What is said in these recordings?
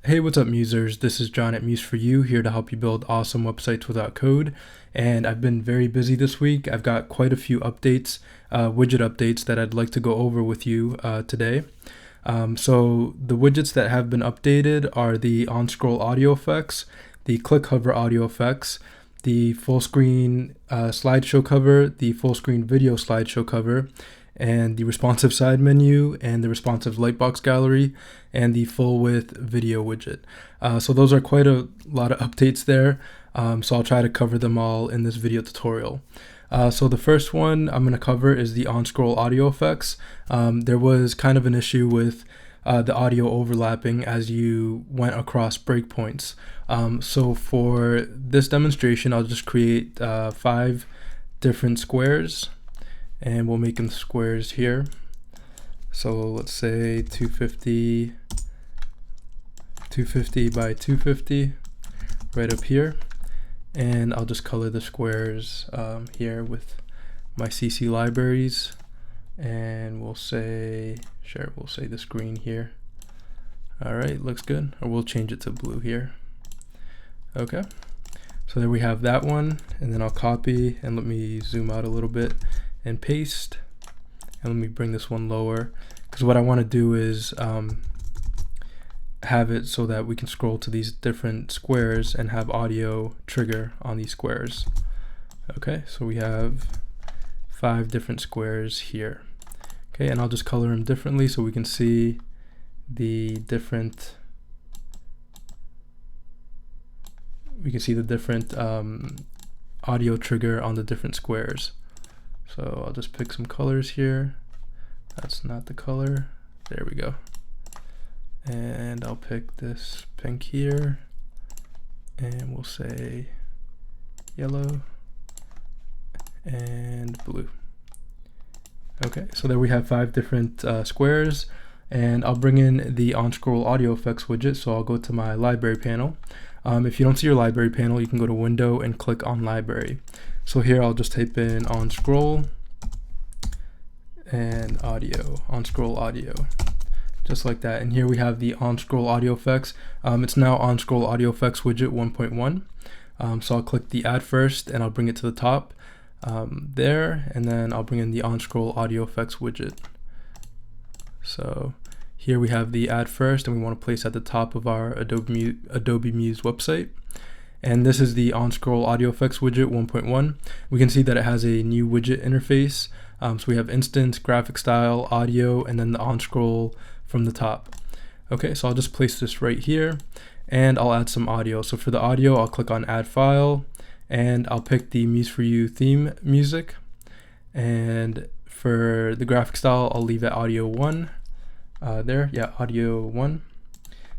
Hey, what's up, Musers? This is John at Muse for You, here to help you build awesome websites without code. And I've been very busy this week. I've got quite a few updates, widget updates that I'd like to go over with you today. So the widgets that have been updated are the on-scroll audio effects, the click hover audio effects, the full screen slideshow cover, the full screen video slideshow cover, and the responsive side menu, and the responsive Lightbox gallery, and the full width video widget. So those are quite a lot of updates there. So I'll try to cover them all in this video tutorial. So the first one I'm going to cover is the on-scroll audio effects. There was kind of an issue with the audio overlapping as you went across breakpoints. So for this demonstration, I'll just create 5 different squares, and we'll make them squares here. So let's say 250 by 250 right up here, and I'll just color the squares here with my CC libraries, and we'll say this green here. All right, looks good. Or we'll change it to blue here. Okay, so there we have that one, and then I'll copy, and let me zoom out a little bit and paste, and let me bring this one lower, because what I want to do is have it so that we can scroll to these different squares and have audio trigger on these squares. Okay, so we have 5 different squares here. Okay, and I'll just color them differently so we can see the different audio trigger on the different squares. So I'll just pick some colors here. That's not the color. There we go. And I'll pick this pink here, and we'll say yellow and blue. Okay, so there we have 5 different squares, and I'll bring in the on-scroll audio effects widget. So I'll go to my library panel. If you don't see your library panel, you can go to Window and click on Library. So here I'll just type in on-scroll and audio, on-scroll audio, just like that. And here we have the on-scroll audio effects. It's now on-scroll audio effects widget 1.1. So I'll click the add first, and I'll bring it to the top there, and then I'll bring in the on-scroll audio effects widget. So here we have the add first, and we want to place at the top of our Adobe Muse website. And this is the on-scroll audio effects widget 1.1. We can see that it has a new widget interface. So we have instance, graphic style, audio, and then the on-scroll from the top. Okay, so I'll just place this right here, and I'll add some audio. So for the audio, I'll click on add file, and I'll pick the Muse for You theme music. And for the graphic style, I'll leave it audio 1. Audio 1.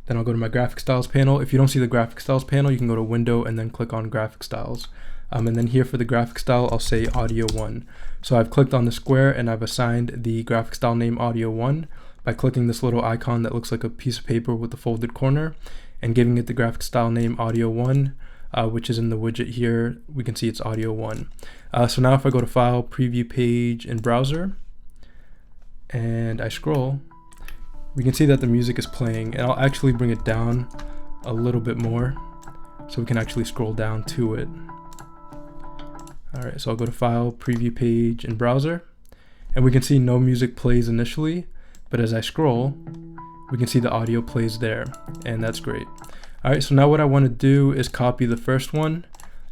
Then I'll go to my graphic styles panel. If you don't see the graphic styles panel, you can go to Window and then click on graphic styles. And then here for the graphic style, I'll say audio 1. So I've clicked on the square, and I've assigned the graphic style name audio 1 by clicking this little icon that looks like a piece of paper with a folded corner and giving it the graphic style name audio 1, which is in the widget here. We can see it's audio 1. So now if I go to File, Preview Page in Browser, and I scroll, we can see that the music is playing, and I'll actually bring it down a little bit more so we can actually scroll down to it. Alright, so I'll go to File, Preview Page in Browser, and we can see no music plays initially, but as I scroll, we can see the audio plays there, and that's great. Alright, so now what I want to do is copy the first one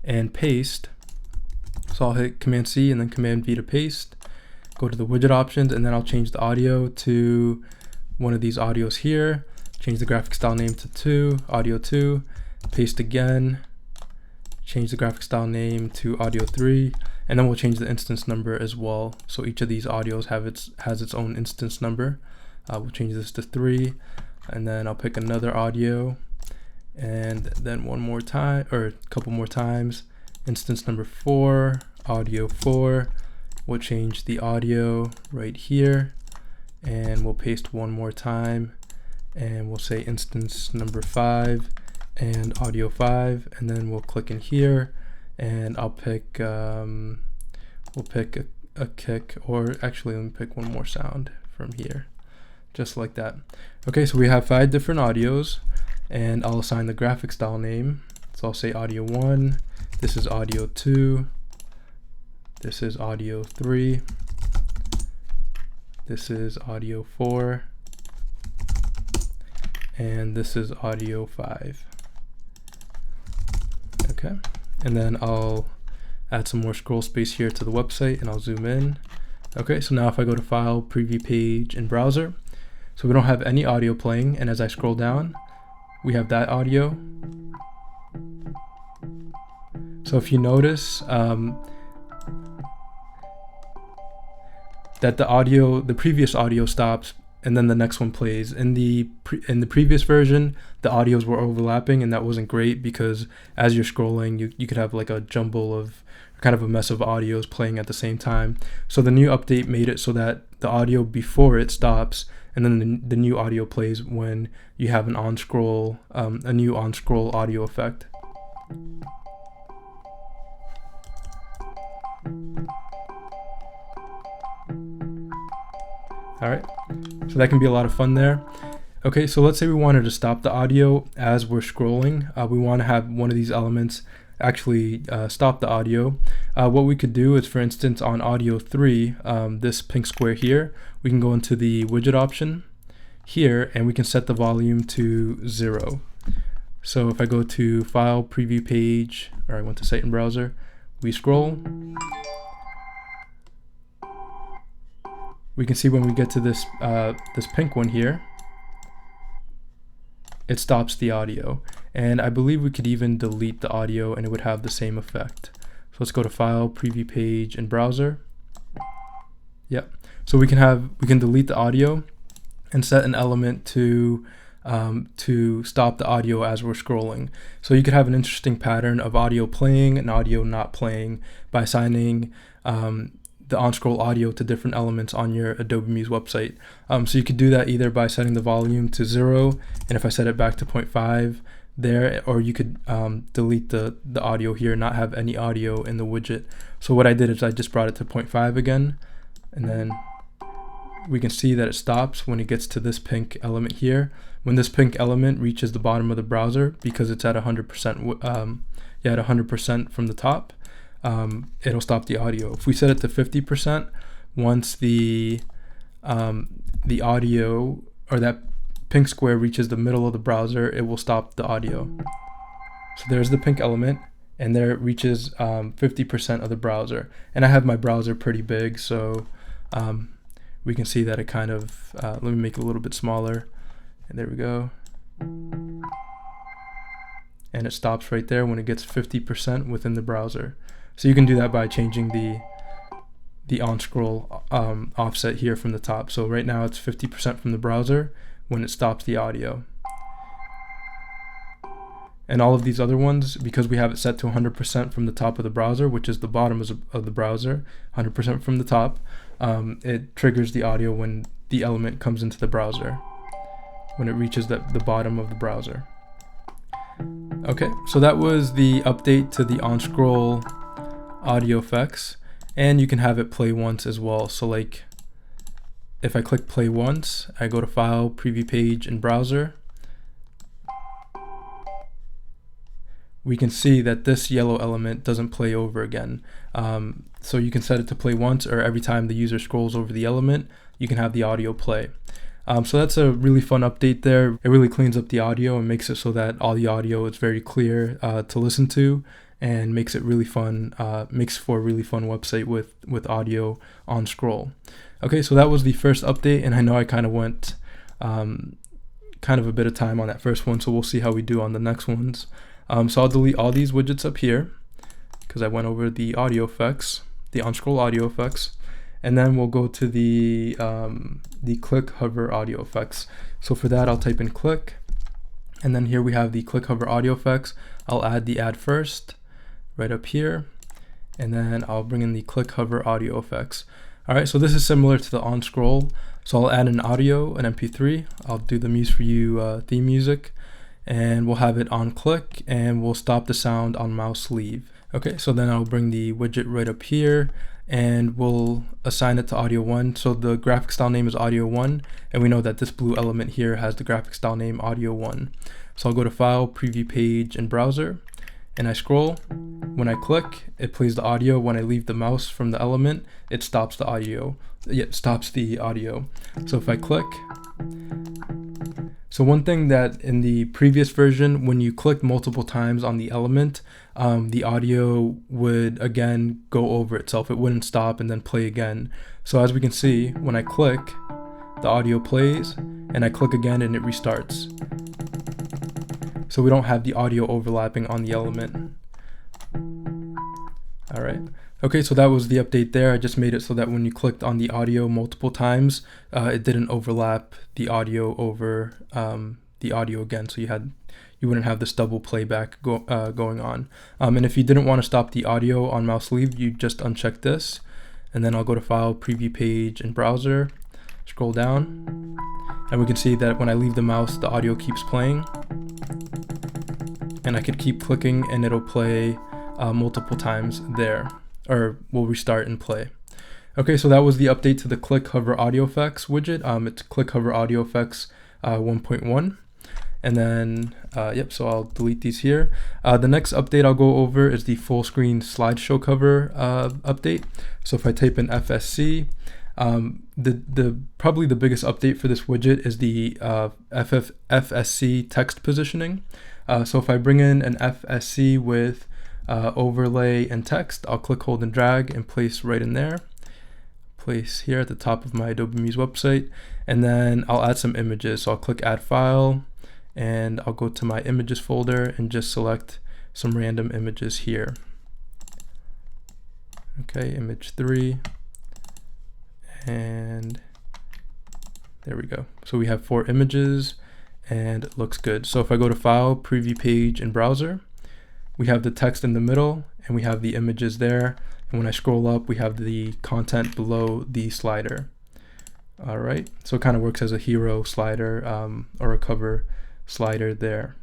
and paste. So I'll hit Command C and then Command V to paste, go to the widget options, and then I'll change the audio to one of these audios here, change the graphic style name to 2, audio 2, paste again, change the graphic style name to audio 3, and then we'll change the instance number as well. So each of these audios has its own instance number. We'll change this to 3, and then I'll pick another audio, and then one more time, or a couple more times, instance number 4, audio 4. We'll change the audio right here, and we'll paste one more time, and we'll say instance number 5 and audio 5, and then we'll click in here, and I'll pick we'll pick a kick, or actually let me pick one more sound from here, just like that. Okay, so we have 5 different audios, and I'll assign the graphic style name. So I'll say audio 1, this is audio 2, this is audio 3, this is audio 4, and this is audio 5. Okay, and then I'll add some more scroll space here to the website, and I'll zoom in. Okay, so now if I go to File, Preview Page in Browser, so we don't have any audio playing, and as I scroll down, we have that audio. So if you notice that the previous audio stops and then the next one plays. In the previous version, the audios were overlapping, and that wasn't great because as you're scrolling, you could have like a jumble of kind of a mess of audios playing at the same time. So the new update made it so that the audio before it stops, and then the new audio plays when you have an on-scroll, a new on-scroll audio effect. All right, so that can be a lot of fun there. Okay, so let's say we wanted to stop the audio as we're scrolling. We want to have one of these elements actually stop the audio. What we could do is, for instance, on audio 3, this pink square here, we can go into the widget option here, and we can set the volume to 0. So if I go to File, Preview Page, or I went to Site in Browser, we scroll. We can see when we get to this this pink one here, it stops the audio. And I believe we could even delete the audio and it would have the same effect. So let's go to File, Preview Page in Browser. Yep. So we can delete the audio and set an element to stop the audio as we're scrolling. So you could have an interesting pattern of audio playing and audio not playing by assigning the on-scroll audio to different elements on your Adobe Muse website. So you could do that either by setting the volume to 0, and if I set it back to 0.5 there, or you could delete the audio here, not have any audio in the widget. So what I did is I just brought it to 0.5 again, and then we can see that it stops when it gets to this pink element here. When this pink element reaches the bottom of the browser, because it's at 100%, at 100% from the top, it'll stop the audio. If we set it to 50%, once the audio or that pink square reaches the middle of the browser, it will stop the audio. So there's the pink element, and there it reaches 50% of the browser. And I have my browser pretty big, so we can see that it kind of, let me make it a little bit smaller, and there we go. And it stops right there when it gets 50% within the browser. So you can do that by changing the on-scroll offset here from the top. So right now it's 50% from the browser when it stops the audio. And all of these other ones, because we have it set to 100% from the top of the browser, which is the bottom of the browser, 100% from the top, it triggers the audio when the element comes into the browser, when it reaches the bottom of the browser. Okay, so that was the update to the on-scroll audio effects, and you can have it play once as well. So like if I click play once, I go to File, Preview Page in Browser, we can see that this yellow element doesn't play over again. So you can set it to play once, or every time the user scrolls over the element, you can have the audio play. So that's a really fun update there. It really cleans up the audio and makes it so that all the audio is very clear to listen to, and makes it really fun, makes for a really fun website with audio on scroll. Okay, so that was the first update, and I know I kind of went kind of a bit of time on that first one, so we'll see how we do on the next ones. So I'll delete all these widgets up here because I went over the audio effects, the on-scroll audio effects, and then we'll go to the click hover audio effects. So for that, I'll type in click, and then here we have the click hover audio effects. I'll add the add first right up here, and then I'll bring in the click hover audio effects. All right, so this is similar to the on scroll. So I'll add an audio, an MP3. I'll do the Muse for You theme music, and we'll have it on click, and we'll stop the sound on mouse leave. Okay, so then I'll bring the widget right up here and we'll assign it to audio 1. So the graphic style name is audio 1, and we know that this blue element here has the graphic style name audio 1. So I'll go to File, Preview Page, and Browser, and I scroll. When I click, it plays the audio. When I leave the mouse from the element, it stops the audio. It stops the audio. So if I click, so one thing that in the previous version, when you clicked multiple times on the element, the audio would again go over itself. It wouldn't stop and then play again. So as we can see, when I click, the audio plays, and I click again and it restarts. So we don't have the audio overlapping on the element. All right. Okay, so that was the update there. I just made it so that when you clicked on the audio multiple times, it didn't overlap the audio over the audio again. So you wouldn't have this double playback going on. And if you didn't want to stop the audio on mouse leave, you just uncheck this, and then I'll go to File, Preview Page, and Browser, scroll down, and we can see that when I leave the mouse, the audio keeps playing, and I could keep clicking and it'll play multiple times there, or we'll restart and play. Okay, so that was the update to the Click Hover Audio Effects widget. It's Click Hover Audio Effects 1.1. And then, so I'll delete these here. The next update I'll go over is the full screen slideshow cover update. So if I type in FSC, probably the biggest update for this widget is the FSC text positioning. So if I bring in an FSC with overlay and text, I'll click, hold, and drag and place right in there. Place here at the top of my Adobe Muse website. And then I'll add some images. So I'll click Add File, and I'll go to my images folder and just select some random images here. Okay, image 3, and there we go. So we have 4 images and it looks good. So if I go to File, Preview Page, and Browser, we have the text in the middle and we have the images there. And when I scroll up, we have the content below the slider. All right, so it kind of works as a hero slider or a cover slider there.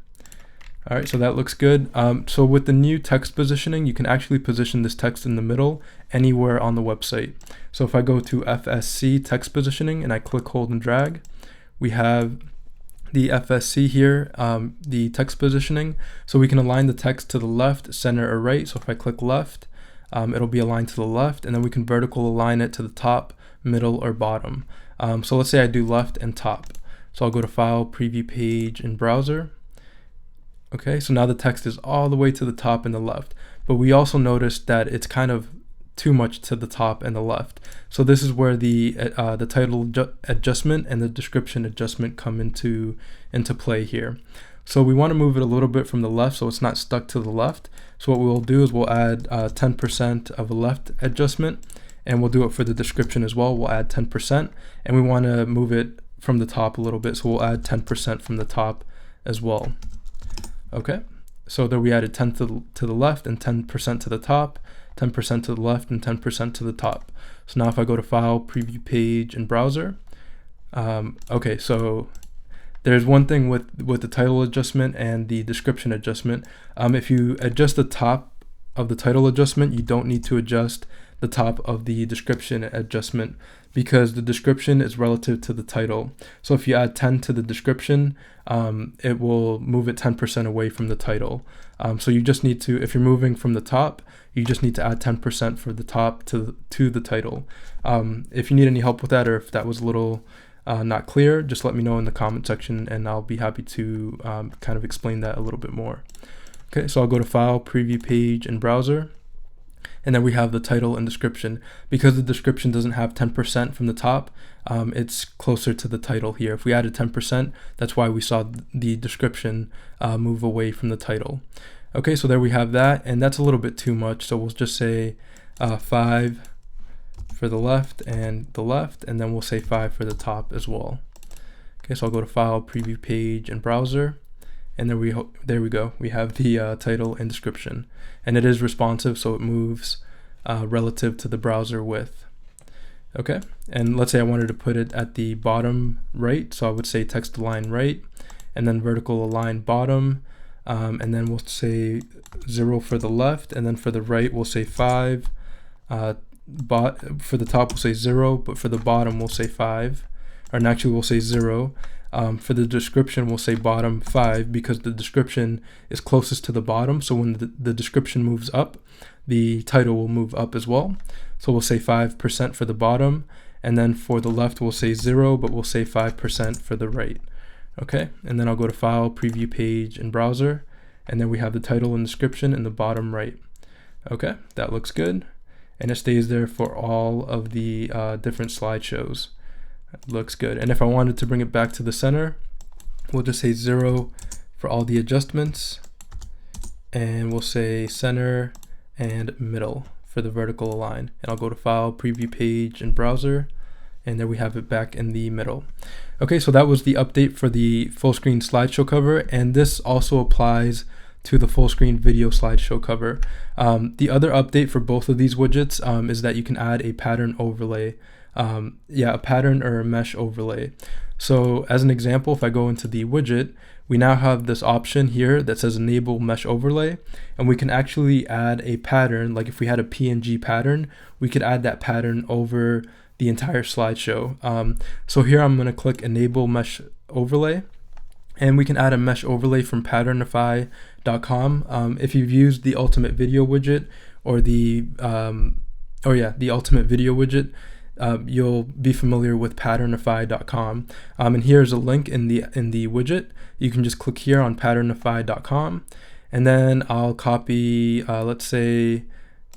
All right, so that looks good. So with the new text positioning, you can actually position this text in the middle anywhere on the website. So if I go to FSC text positioning and I click, hold, and drag, we have the FSC here, the text positioning. So we can align the text to the left, center, or right. So if I click left, it'll be aligned to the left, and then we can vertical align it to the top, middle, or bottom. So let's say I do left and top. So I'll go to File, Preview Page, and Browser. Okay, so now the text is all the way to the top and the left, but we also noticed that it's kind of too much to the top and the left. So this is where the title adjustment and the description adjustment come into play here. So we want to move it a little bit from the left so it's not stuck to the left. So what we'll do is we'll add 10% of a left adjustment, and we'll do it for the description as well. We'll add 10%, and we want to move it from the top a little bit, so we'll add 10% from the top as well. Okay, so there we added 10 to the left and 10% to the top, 10% to the left and 10% to the top. So now if I go to File, Preview Page, and Browser, okay, so there's one thing with the title adjustment and the description adjustment. If you adjust the top of the title adjustment, you don't need to adjust the top of the description adjustment, because the description is relative to the title. So if you add 10 to the description, it will move it 10% away from the title. So you just need to, if you're moving from the top, you just need to add 10% for the top to the title. If you need any help with that, or if that was a little not clear, just let me know in the comment section and I'll be happy to kind of explain that a little bit more. Okay, so I'll go to File, Preview Page, and Browser. And then we have the title and description. Because the description doesn't have 10% from the top, it's closer to the title here. If we added 10%, that's why we saw the description move away from the title. Okay, so there we have that, and that's a little bit too much. So we'll just say 5 for the left, and then we'll say 5 for the top as well. Okay, so I'll go to File, Preview Page, and Browser. And there we go. We have the title and description, and it is responsive, so it moves relative to the browser width. Okay, and let's say I wanted to put it at the bottom right, so I would say text align right, and then vertical align bottom. and then we'll say 0 for the left, and then for the right we'll say 5. For the top we'll say 0, but for the bottom we'll say 5, or actually we'll say 0. For the description we'll say bottom 5 because the description is closest to the bottom, so when the description moves up, the title will move up as well. So we'll say 5% for the bottom, and then for the left we'll say 0, but we'll say 5% for the right. Okay, and then I'll go to File, Preview Page in Browser, and then we have the title and description in the bottom right. Okay, that looks good, and it stays there for all of the different slideshows. Looks good. And if I wanted to bring it back to the center, we'll just say 0 for all the adjustments, and we'll say center and middle for the vertical align. And I'll go to File, Preview Page in Browser, and there we have it back in the middle. Okay, so that was the update for the full screen slideshow cover, and this also applies to the full screen video slideshow cover. The other update for both of these widgets is that you can add a pattern overlay. A pattern or a mesh overlay. So as an example, if I go into the widget, we now have this option here that says enable mesh overlay, and we can actually add a pattern. Like if we had a PNG pattern, we could add that pattern over the entire slideshow. So here I'm going to click enable mesh overlay, and we can add a mesh overlay from patternify.com. If you've used the ultimate video widget or the ultimate video widget, you'll be familiar with patternify.com, and here's a link in the widget. You can just click here on patternify.com, and then I'll copy let's say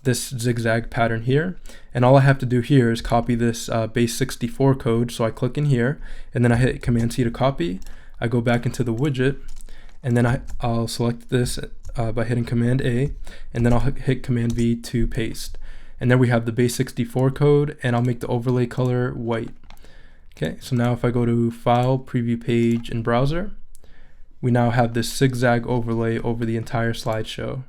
this zigzag pattern here, and all I have to do here is copy this base 64 code. So I click in here, and then I hit Command C to copy. I go back into the widget, and then I'll select this by hitting Command A, and then I'll hit Command V to paste. And then we have the base 64 code, and I'll make the overlay color white. Okay, so now if I go to File, Preview Page in Browser, we now have this zigzag overlay over the entire slideshow.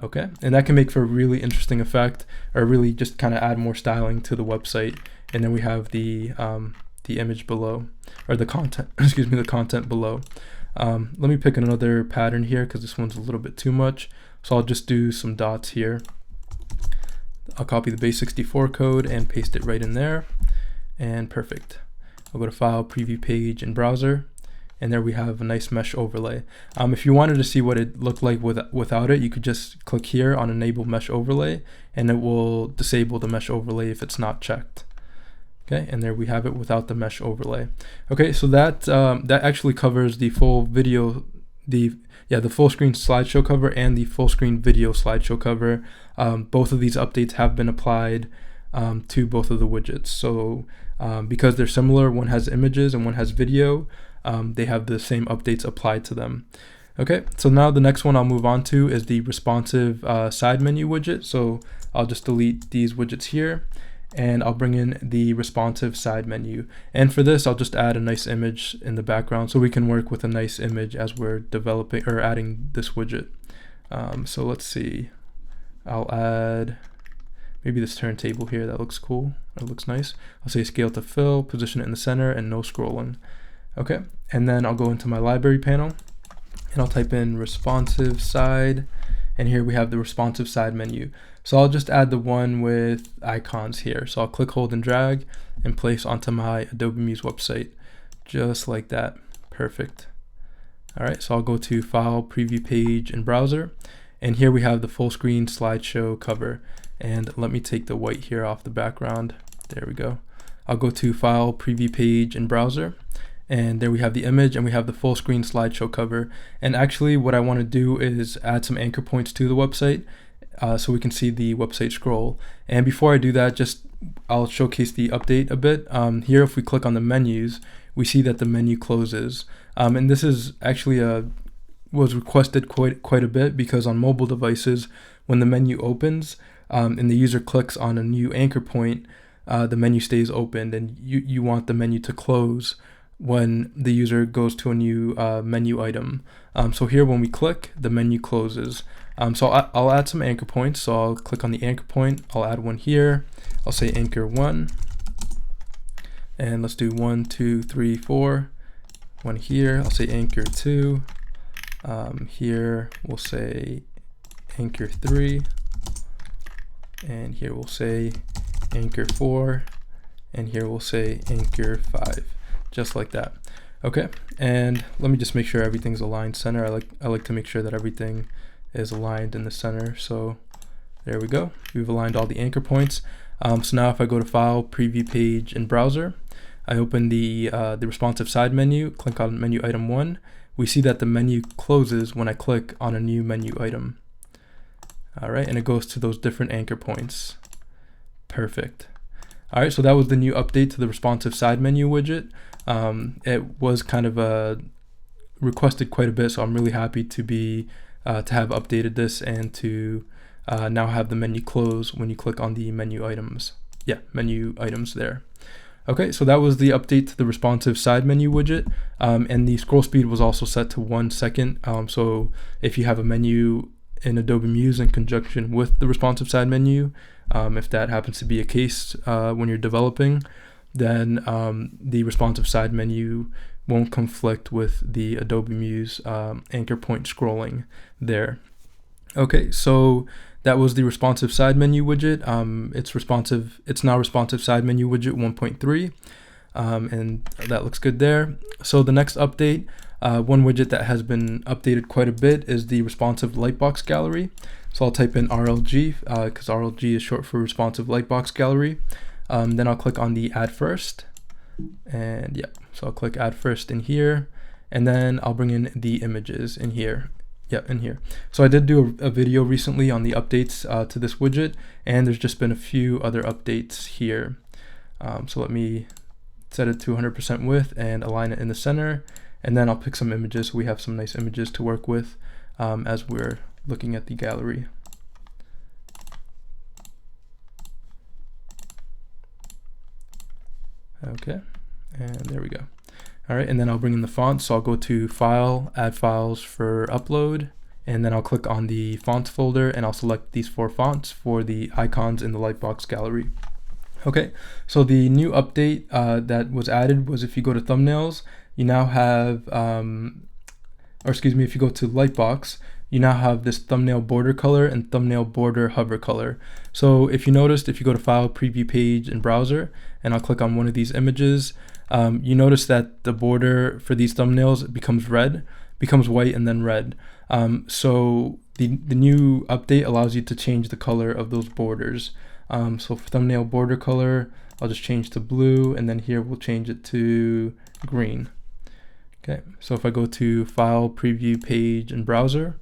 Okay, and that can make for a really interesting effect, or really just kind of add more styling to the website. And then we have the image below, or the content, excuse me, the content below. Let me pick another pattern here because this one's a little bit too much. So I'll just do some dots here. I'll copy the base 64 code and paste it right in there, and perfect. I'll go to File, Preview Page in Browser, and there we have a nice mesh overlay. If you wanted to see what it looked like without it, you could just click here on Enable Mesh Overlay, and it will disable the mesh overlay if it's not checked. Okay, and there we have it without the mesh overlay. Okay, so that actually covers the full video, the full screen slideshow cover and the full screen video slideshow cover. Both of these updates have been applied to both of the widgets. So because they're similar, one has images and one has video, they have the same updates applied to them. Okay, so now the next one I'll move on to is the responsive side menu widget. So I'll just delete these widgets here, and I'll bring in the responsive side menu. And for this, I'll just add a nice image in the background so we can work with a nice image as we're developing or adding this widget. So let's see, I'll add maybe this turntable here. That looks cool. That looks nice. I'll say scale to fill, position it in the center, and no scrolling. Okay, and then I'll go into my library panel, and I'll type in responsive side, and here we have the responsive side menu. So I'll just add the one with icons here. So I'll click, hold, and drag and place onto my Adobe Muse website, just like that. Perfect. All right, so I'll go to File, Preview Page in Browser, and here we have the full screen slideshow cover. And let me take the white here off the background. There we go. I'll go to File, Preview Page in Browser, and there we have the image, and we have the full screen slideshow cover. And actually what I want to do is add some anchor points to the website so we can see the website scroll. And before I do that, I'll showcase the update a bit. Here, if we click on the menus, we see that the menu closes. And this is actually was requested quite a bit, because on mobile devices, when the menu opens and the user clicks on a new anchor point, the menu stays open, and you want the menu to close when the user goes to a new menu item. So here, when we click, the menu closes. So I'll add some anchor points. So I'll click on the anchor point. I'll add one here. I'll say anchor 1, and let's do 1, 2, 3, 4. One here. I'll say anchor 2, Here we'll say anchor 3, and here we'll say anchor 4, and here we'll say anchor 5, just like that. Okay, and let me just make sure everything's aligned center. I like to make sure that everything is aligned in the center. So there we go. We've aligned all the anchor points. So now if I go to File, Preview Page in Browser, I open the responsive side menu, click on menu item 1. We see that the menu closes when I click on a new menu item. All right, and it goes to those different anchor points. Perfect. All right, so that was the new update to the responsive side menu widget. It was kind of requested quite a bit, so I'm really happy to be to have updated this and to now have the menu close when you click on the menu items. Yeah, menu items there. Okay, so that was the update to the responsive side menu widget, and the scroll speed was also set to 1 second. So if you have a menu in Adobe Muse in conjunction with the responsive side menu, if that happens to be a case when you're developing, then the responsive side menu won't conflict with the Adobe Muse anchor point scrolling there. Okay, so that was the responsive side menu widget. It's now responsive side menu widget 1.3, and that looks good there. So the next update, one widget that has been updated quite a bit is the responsive Lightbox gallery. So I'll type in RLG because RLG is short for responsive Lightbox gallery. Then I'll click on the add first, and yeah, so I'll click add first in here, and then I'll bring in the images in here. Yeah, in here. So I did do a video recently on the updates to this widget, and there's just been a few other updates here. So let me set it to 100% width and align it in the center, and then I'll pick some images so we have some nice images to work with as we're looking at the gallery. Okay, and there we go. All right, and then I'll bring in the fonts. So I'll go to File, Add Files for Upload, and then I'll click on the Fonts folder, and I'll select these 4 fonts for the icons in the Lightbox gallery. Okay, so the new update that was added was if you go to Thumbnails, you now have, if you go to Lightbox, you now have this thumbnail border color and thumbnail border hover color. So if you noticed, if you go to File, Preview Page in Browser, and I'll click on one of these images, you notice that the border for these thumbnails becomes white and then red. So the new update allows you to change the color of those borders. So for thumbnail border color, I'll just change to blue, and then here we'll change it to green. Okay, so if I go to File, Preview Page in Browser,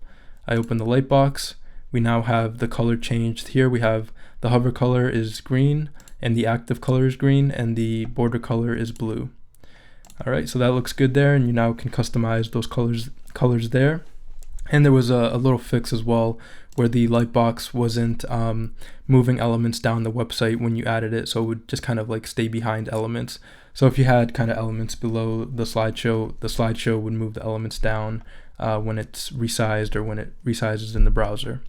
I open the Lightbox, we now have the color changed here. We have the hover color is green, and the active color is green, and the border color is blue. All right, so that looks good there, and you now can customize those colors there. And there was a little fix as well where the Lightbox wasn't moving elements down the website when you added it, so it would just kind of like stay behind elements. So if you had kind of elements below the slideshow would move the elements down when it's resized or when it resizes in the browser.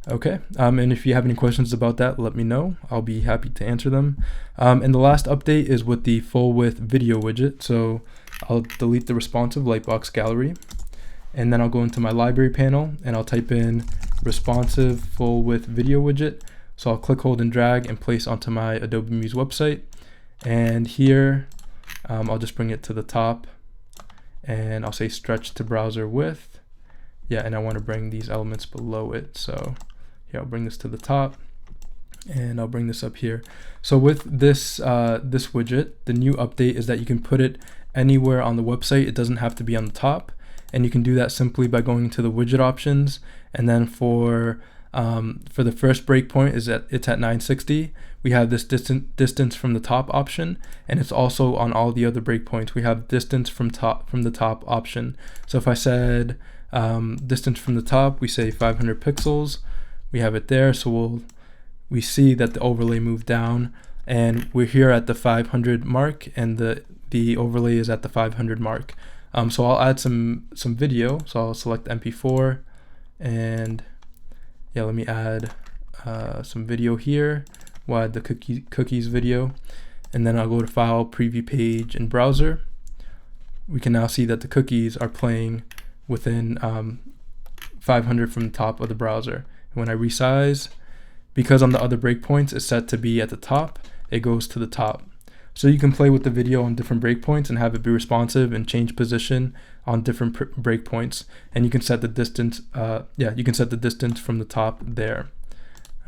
Okay, and if you have any questions about that, let me know. I'll be happy to answer them. And the last update is with the full width video widget. So I'll delete the responsive Lightbox gallery, and then I'll go into my library panel and I'll type in responsive full width video widget. So I'll click, hold, and drag and place onto my Adobe Muse website. And here, I'll just bring it to the top, and I'll say stretch to browser width. Yeah, and I want to bring these elements below it. So here, I'll bring this to the top, and I'll bring this up here. So with this this widget, the new update is that you can put it anywhere on the website. It doesn't have to be on the top, and you can do that simply by going to the widget options, and then for the first breakpoint it's at 960. We have this distance from the top option, and it's also on all the other breakpoints. We have distance from the top option. So if I said distance from the top, we say 500 pixels. We have it there, so we see that the overlay moved down, and we're here at the 500 mark, and the overlay is at the 500 mark. So I'll add some video. So I'll select MP4, and yeah, let me add some video here. We'll add the cookies video, and then I'll go to File, Preview Page in Browser. We can now see that the cookies are playing within 500 from the top of the browser. And when I resize, because on the other breakpoints it's set to be at the top, it goes to the top. So you can play with the video on different breakpoints and have it be responsive and change position on different breakpoints. And you can set the distance, you can set the distance from the top there.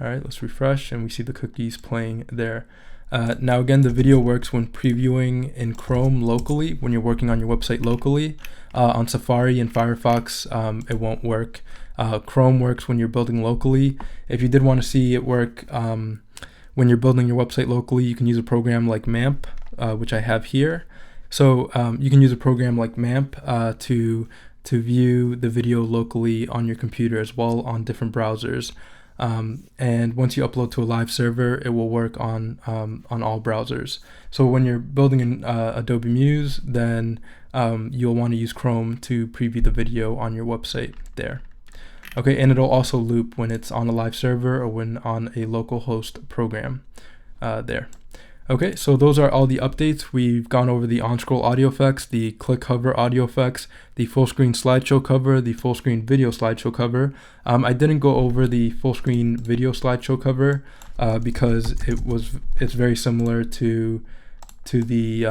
All right, let's refresh and we see the cookies playing there. Now again, the video works when previewing in Chrome locally, when you're working on your website locally. On Safari and Firefox, it won't work. Chrome works when you're building locally. If you did want to see it work when you're building your website locally, you can use a program like MAMP, which I have here. So you can use a program like MAMP to view the video locally on your computer as well on different browsers. And once you upload to a live server, it will work on all browsers. So when you're building in Adobe Muse, then you'll want to use Chrome to preview the video on your website there. Okay, and it'll also loop when it's on a live server or when on a local host program there. Okay, so those are all the updates. We've gone over the on-scroll audio effects, the click hover audio effects, the full screen slideshow cover, the full screen video slideshow cover. I didn't go over the full screen video slideshow cover because it's very similar to the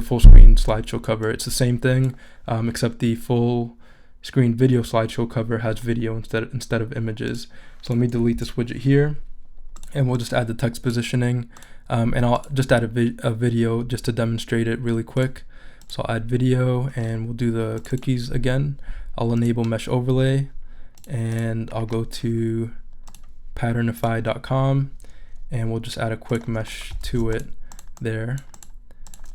full screen slideshow cover. It's the same thing, except the full screen video slideshow cover has video instead of images. So let me delete this widget here, and we'll just add the text positioning. And I'll just add a video just to demonstrate it really quick. So I'll add video and we'll do the cookies again. I'll enable mesh overlay and I'll go to patternify.com and we'll just add a quick mesh to it there.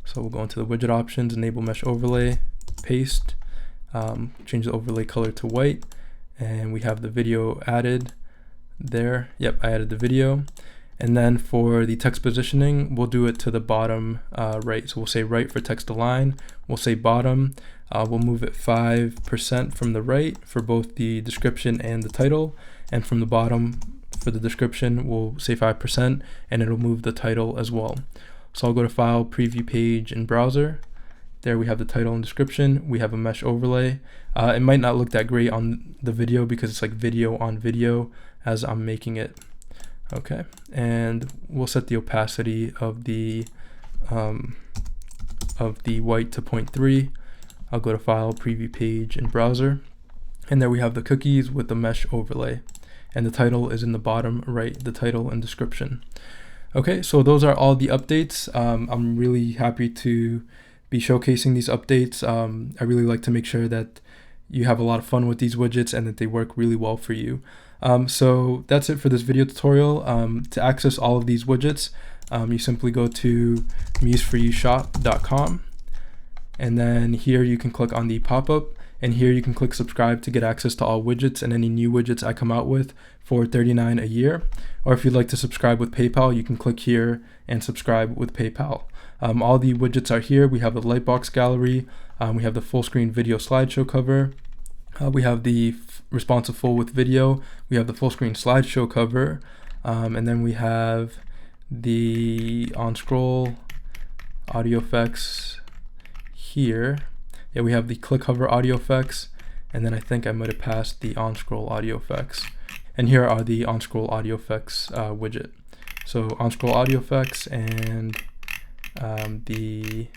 So we'll go into the widget options, enable mesh overlay, paste, change the overlay color to white, and we have the video added there. Yep, I added the video. And then for the text positioning, we'll do it to the bottom right. So we'll say right for text align. We'll say bottom. We'll move it 5% from the right for both the description and the title. And from the bottom for the description, we'll say 5%, and it'll move the title as well. So I'll go to File, Preview Page in Browser. There we have the title and description. We have a mesh overlay. It might not look that great on the video because it's like video on video as I'm making it. Okay, and we'll set the opacity of the white to 0.3. I'll go to File, Preview Page in Browser, and there we have the cookies with the mesh overlay, and the title is in the bottom right, the title and description. Okay, so those are all the updates. I'm really happy to be showcasing these updates. I really like to make sure that you have a lot of fun with these widgets and that they work really well for you. So that's it for this video tutorial. To access all of these widgets, you simply go to museforyoushop.com, and then here you can click on the pop-up, and here you can click subscribe to get access to all widgets and any new widgets I come out with for $39 a year. Or if you'd like to subscribe with PayPal, you can click here and subscribe with PayPal. All the widgets are here. We have the Lightbox gallery, we have the full screen video slideshow cover, we have the responsive full with video, we have the full screen slideshow cover, and then we have the on scroll audio effects here. Yeah, we have the click hover audio effects, and then I think I might have passed the on scroll audio effects. And here are the on scroll audio effects widget. So on scroll audio effects and the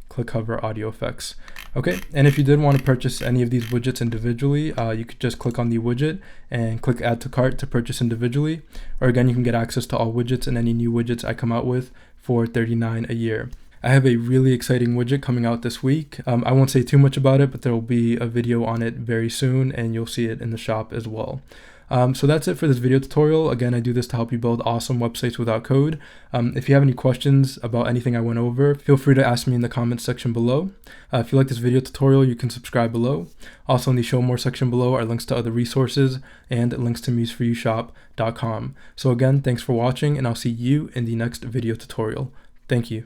click hover audio effects. Okay, and if you did want to purchase any of these widgets individually, you could just click on the widget and click add to cart to purchase individually. Or again, you can get access to all widgets and any new widgets I come out with for $39 a year. I have a really exciting widget coming out this week. I won't say too much about it, but there will be a video on it very soon and you'll see it in the shop as well. So that's it for this video tutorial. Again, I do this to help you build awesome websites without code. If you have any questions about anything I went over, feel free to ask me in the comments section below. If you like this video tutorial, you can subscribe below. Also in the show more section below are links to other resources and links to museforyoushop.com. So again, thanks for watching and I'll see you in the next video tutorial. Thank you.